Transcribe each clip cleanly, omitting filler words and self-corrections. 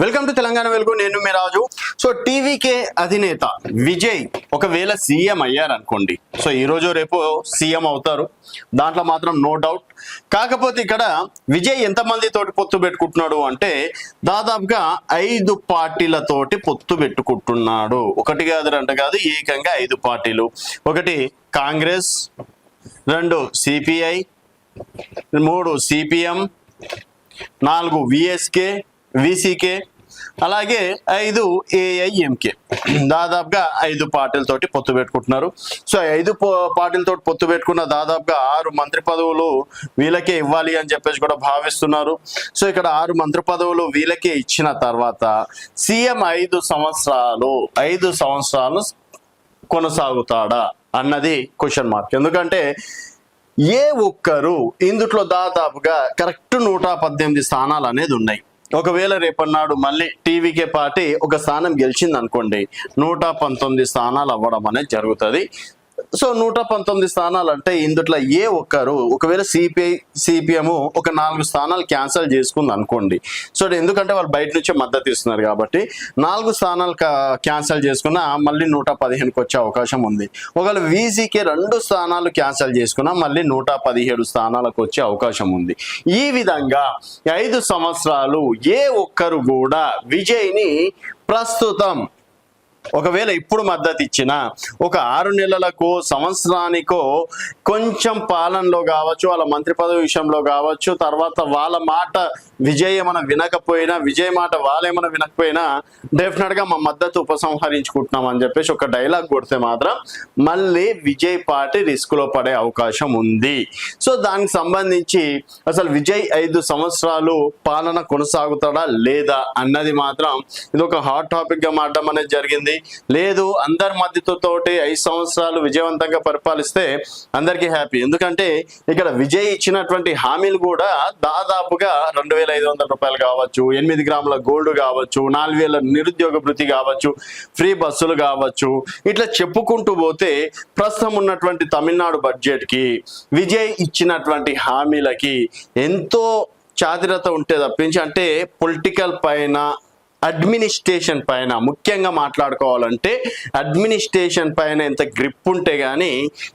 Welcome to Telangana వెలుగు. నేను మీ రాజు. So TVK అధినేత విజయ్ ఒకవేళ సీఎం అయ్యారనుకోండి, సో ఈరోజు రేపు సీఎం అవుతారు, దాంట్లో మాత్రం నో డౌట్. కాకపోతే ఇక్కడ విజయ్ ఎంతమంది తోటి పొత్తు పెట్టుకుంటున్నాడు అంటే దాదాపుగా 5 పార్టీలతోటి పొత్తు పెట్టుకుంటున్నాడు. ఒకటి కాదు రెండు కాదు, ఏకంగా 5 పార్టీలు. ఒకటి Congress, 2 CPI, 3 CPM, 4 VSK VCK, అలాగే 5 ఏఐఎంకే. దాదాపుగా 5 పార్టీలతోటి పొత్తు పెట్టుకుంటున్నారు. సో 5 పార్టీలతోటి పొత్తు పెట్టుకున్న దాదాపుగా 6 మంత్రి పదవులు వీళ్ళకే ఇవ్వాలి అని చెప్పేసి కూడా భావిస్తున్నారు. సో ఇక్కడ 6 మంత్రి పదవులు వీళ్ళకే ఇచ్చిన తర్వాత సీఎం 5 సంవత్సరాలు కొనసాగుతాడా అన్నది క్వశ్చన్ మార్క్. ఎందుకంటే ఏ ఒక్కరు ఇందుట్లో దాదాపుగా కరెక్ట్ 118 స్థానాలు అనేది ఉన్నాయి. ఒకవేళ రేపన్నాడు మళ్ళీ టీవీకే పార్టీ ఒక స్థానం గెలిచింది అనుకోండి, 119 స్థానాలు అవ్వడం అనేది జరుగుతుంది. సో 119 స్థానాలు అంటే ఇందుట్లో ఏ ఒక్కరు ఒకవేళ సిపిఎం ఒక 4 స్థానాలు క్యాన్సిల్ చేసుకుంది అనుకోండి. సో ఎందుకంటే వాళ్ళు బయట నుంచే మద్దతు ఇస్తున్నారు కాబట్టి 4 స్థానాలు క్యాన్సిల్ చేసుకున్నా మళ్ళీ 115కి వచ్చే అవకాశం ఉంది. ఒకవేళ వీసీకే 2 స్థానాలు క్యాన్సిల్ చేసుకున్నా మళ్ళీ 117 స్థానాలకు వచ్చే అవకాశం ఉంది. ఈ విధంగా 5 సంవత్సరాలు ఏ ఒక్కరు కూడా విజయ్ని ప్రస్తుతం ఒకవేళ ఇప్పుడు మద్దతు ఇచ్చిన ఒక 6 నెలలకో సంవత్సరానికో కొంచెం పాలనలో కావచ్చు, వాళ్ళ మంత్రి పదవి విషయంలో కావచ్చు, తర్వాత వాళ్ళ మాట విజయ్ ఏమైనా వినకపోయినా, విజయ్ మాట వాళ్ళేమైనా వినకపోయినా డెఫినెట్గా మా మద్దతు ఉపసంహరించుకుంటున్నాం అని చెప్పేసి ఒక డైలాగ్ కొడితే మాత్రం మళ్ళీ విజయ్ పార్టీ రిస్క్లో పడే అవకాశం ఉంది. సో దానికి సంబంధించి అసలు విజయ్ 5 సంవత్సరాలు పాలన కొనసాగుతాడా లేదా అన్నది మాత్రం ఇది ఒక హాట్ టాపిక్గా మారడం అనేది జరిగింది. లేదు అందరి మద్దతుతోటి 5 సంవత్సరాలు విజయవంతంగా పరిపాలిస్తే అందరికీ హ్యాపీ. ఎందుకంటే ఇక్కడ విజయ్ ఇచ్చినటువంటి హామీలు కూడా దాదాపుగా 2500 రూపాయలు కావచ్చు, 8 గ్రాముల గోల్డ్ కావచ్చు, 4000 నిరుద్యోగ భృతి కావచ్చు, ఫ్రీ బస్సులు కావచ్చు, ఇట్లా చెప్పుకుంటూ పోతే ప్రస్తుతం ఉన్నటువంటి తమిళనాడు బడ్జెట్కి విజయ్ ఇచ్చినటువంటి హామీలకి ఎంతో చాతిరత ఉంటే తప్పించి, అంటే పొలిటికల్ పైన అడ్మినిస్ట్రేషన్ పైన ముఖ్యంగా మాట్లాడుకోవాలంటే అడ్మినిస్ట్రేషన్ పైన ఎంత గ్రిప్ ఉంటే గానీ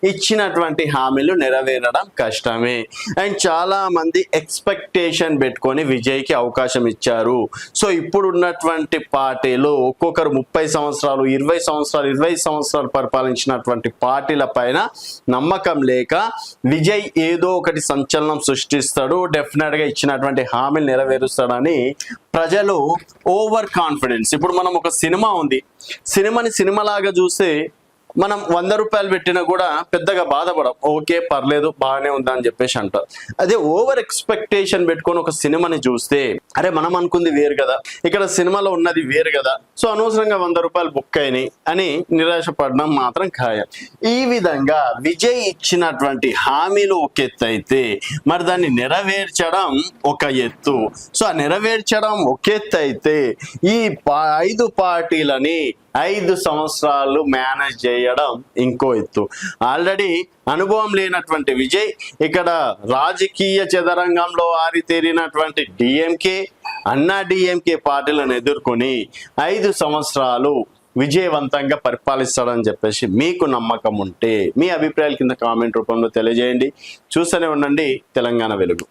ఇచ్చినటువంటి హామీలు నెరవేరడం కష్టమే. అండ్ చాలా మంది ఎక్స్పెక్టేషన్ పెట్టుకొని విజయ్కి అవకాశం ఇచ్చారు. సో ఇప్పుడు ఉన్నటువంటి పార్టీలు ఒక్కొక్కరు 30 సంవత్సరాలు 20 సంవత్సరాలు పరిపాలించినటువంటి పార్టీల పైన నమ్మకం లేక విజయ్ ఏదో ఒకటి సంచలనం సృష్టిస్తాడు, డెఫినెట్గా ఇచ్చినటువంటి హామీలు నెరవేరుస్తాడని ప్రజలు ఓవర్ కాన్ఫిడెన్స్. ఇప్పుడు మనం ఒక సినిమా ఉంది, సినిమాని సినిమాలాగా చూస్తే మనం 100 రూపాయలు పెట్టినా కూడా పెద్దగా బాధపడం, ఓకే పర్లేదు బాగానే ఉందా అని చెప్పేసి అంటారు. అదే ఓవర్ ఎక్స్పెక్టేషన్ పెట్టుకొని ఒక సినిమాని చూస్తే అరే మనం అనుకుంది వేరు కదా, ఇక్కడ సినిమాలో ఉన్నది వేరు కదా, సో అనవసరంగా 100 రూపాయలు బుక్ అయినాయి అని నిరాశపడడం మాత్రం ఖాయం. ఈ విధంగా విజయ్ ఇచ్చినటువంటి హామీలు ఒక ఎత్తు అయితే మరి దాన్ని నెరవేర్చడం ఒక ఎత్తు. సో ఆ నెరవేర్చడం ఒక ఎత్తు అయితే ఈ 5 పార్టీలని 5 సంవత్సరాలు మేనేజ్ చేయడం ఇంకో ఎత్తు. ఆల్రెడీ అనుభవం లేనటువంటి విజయ్ ఇక్కడ రాజకీయ చదరంగంలో ఆరితేరినటువంటి డిఎంకే, అన్నా డిఎంకే పార్టీలను ఎదుర్కొని 5 సంవత్సరాలు విజయవంతంగా పరిపాలిస్తాడని చెప్పేసి మీకు నమ్మకం ఉంటే మీ అభిప్రాయాల కింద కామెంట్ రూపంలో తెలియజేయండి. చూస్తూనే ఉండండి తెలంగాణ వెలుగు.